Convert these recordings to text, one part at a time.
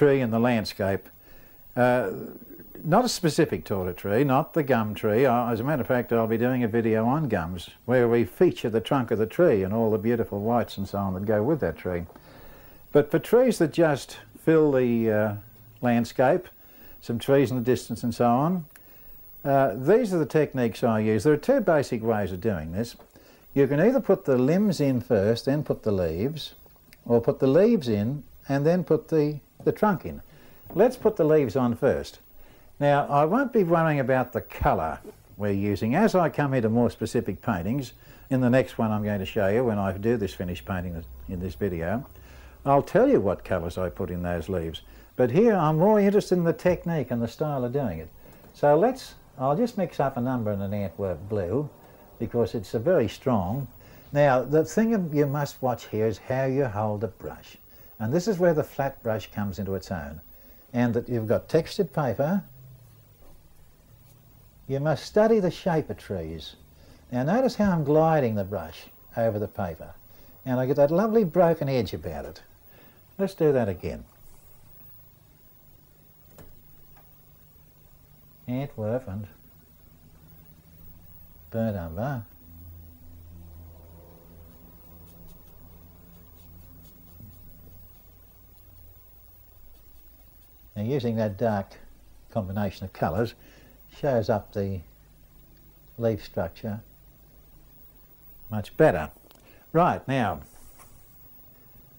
tree in the landscape. Not a specific taller tree, not the gum tree. As a matter of fact, I'll be doing a video on gums where we feature the trunk of the tree and all the beautiful whites and so on that go with that tree. But for trees that just fill the landscape, some trees in the distance and so on, these are the techniques I use. There are two basic ways of doing this. You can either put the limbs in first, then put the leaves, or put the leaves in and then put the trunk in. Let's put the leaves on first. Now, I won't be worrying about the colour we're using. As I come into more specific paintings, in the next one I'm going to show you when I do this finished painting in this video, I'll tell you what colours I put in those leaves. But here I'm more interested in the technique and the style of doing it. So I'll just mix up a number in an Antwerp blue because it's very strong. Now, the thing you must watch here is how you hold the brush. And this is where the flat brush comes into its own. And that you've got textured paper. You must study the shape of trees. Now notice how I'm gliding the brush over the paper. And I get that lovely broken edge about it. Let's do that again. Antwerp and burnt umber. Now using that dark combination of colours shows up the leaf structure much better. Right, now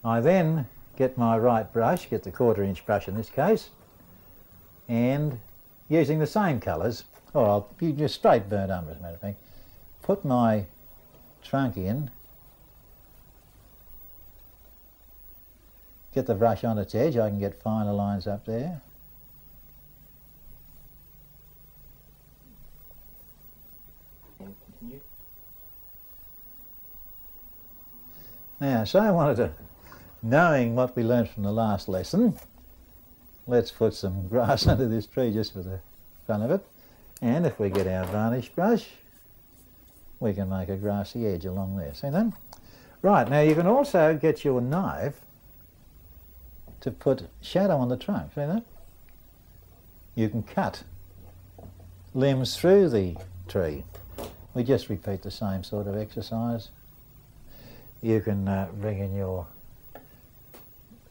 I then get my right brush, get the 1/4 inch brush in this case, and using the same colours, or I'll use straight burnt umber as a matter of fact, put my trunk in, get the brush on its edge, I can get finer lines up there. And continue. Now, so I wanted to, knowing what we learned from the last lesson, let's put some grass under this tree just for the fun of it. And if we get our varnish brush, we can make a grassy edge along there. See that? Right, now you can also get your knife to put shadow on the trunk. See that? You can cut limbs through the tree. We just repeat the same sort of exercise. You can bring in your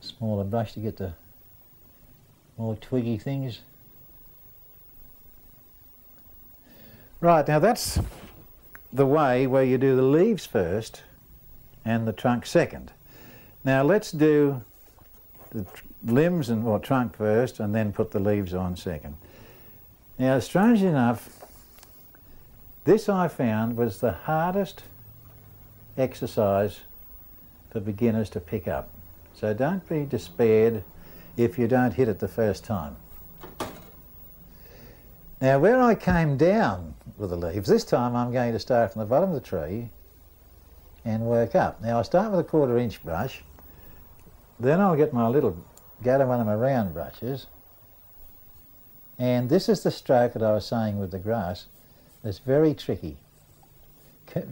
smaller brush to get the more twiggy things. Right, now that's the way where you do the leaves first and the trunk second. Now let's do the limbs or trunk first and then put the leaves on second. Now, strangely enough, this I found was the hardest exercise for beginners to pick up. So don't be despaired if you don't hit it the first time. Now, where I came down with the leaves, this time I'm going to start from the bottom of the tree and work up. Now, I start with a 1/4 inch brush, then I'll get my little, go to one of my round brushes, and this is the stroke that I was saying with the grass. It's very tricky.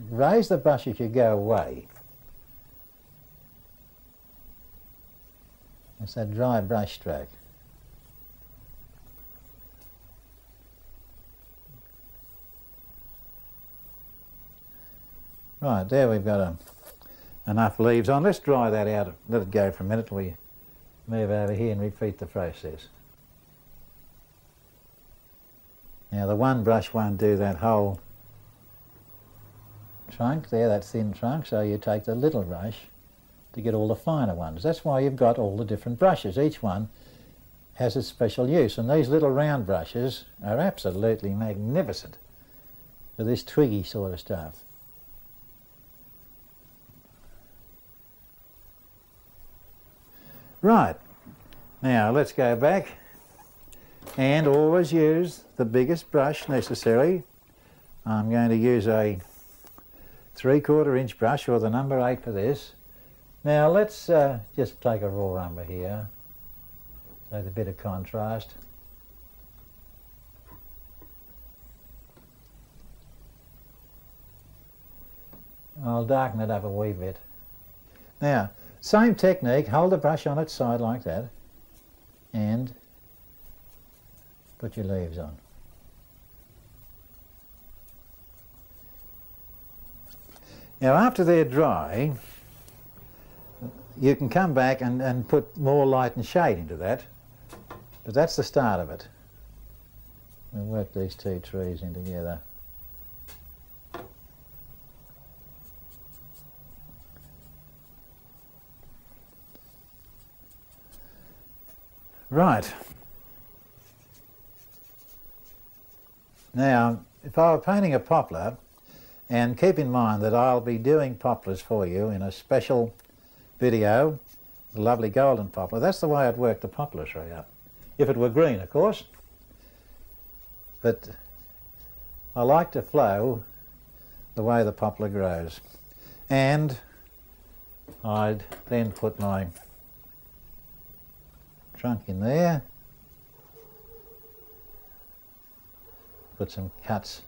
Raise the brush as you go away. It's that dry brush stroke. Right, there we've got enough leaves on. Let's dry that out, let it go for a minute till we move over here and repeat the process. Now the one brush won't do that whole trunk there, that thin trunk, so you take the little brush to get all the finer ones. That's why you've got all the different brushes. Each one has its special use, and these little round brushes are absolutely magnificent for this twiggy sort of stuff. Right, now let's go back and always use the biggest brush necessary. I'm going to use a 3/4 inch brush, or the number 8 for this. Now let's just take a raw umber here, so there's a bit of contrast. I'll darken it up a wee bit. Now, same technique, hold the brush on its side like that. and put your leaves on. Now after they're dry, you can come back and put more light and shade into that, but that's the start of it. We'll work these two trees in together. Right. Now, if I were painting a poplar, and keep in mind that I'll be doing poplars for you in a special video, the lovely golden poplar. That's the way I'd work the poplar tree up. If it were green, of course. But I like to flow the way the poplar grows. And I'd then put my trunk in there, put some cuts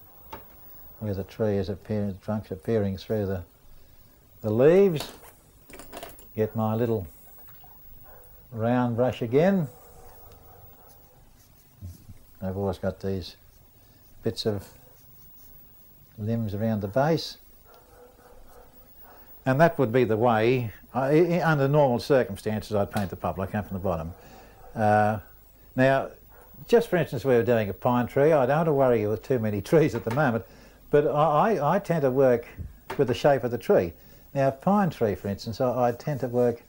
where the tree is appearing, the trunk's appearing through the leaves. Get my little round brush again. I've always got these bits of limbs around the base. And that would be the way, under normal circumstances, I'd paint the poplar. I come from the bottom. Now, just for instance, we were doing a pine tree. I don't want to worry you with too many trees at the moment, but I tend to work with the shape of the tree. Now, a pine tree, for instance, I tend to work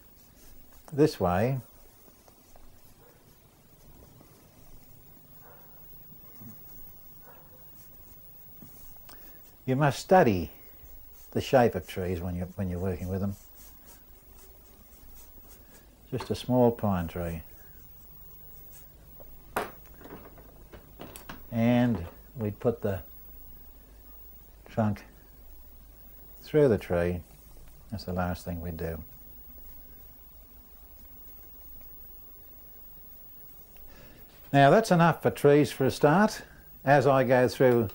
this way. You must study the shape of trees when you're working with them. Just a small pine tree. And we'd put the trunk through the tree. That's the last thing we'd do. Now that's enough for trees for a start. As I go through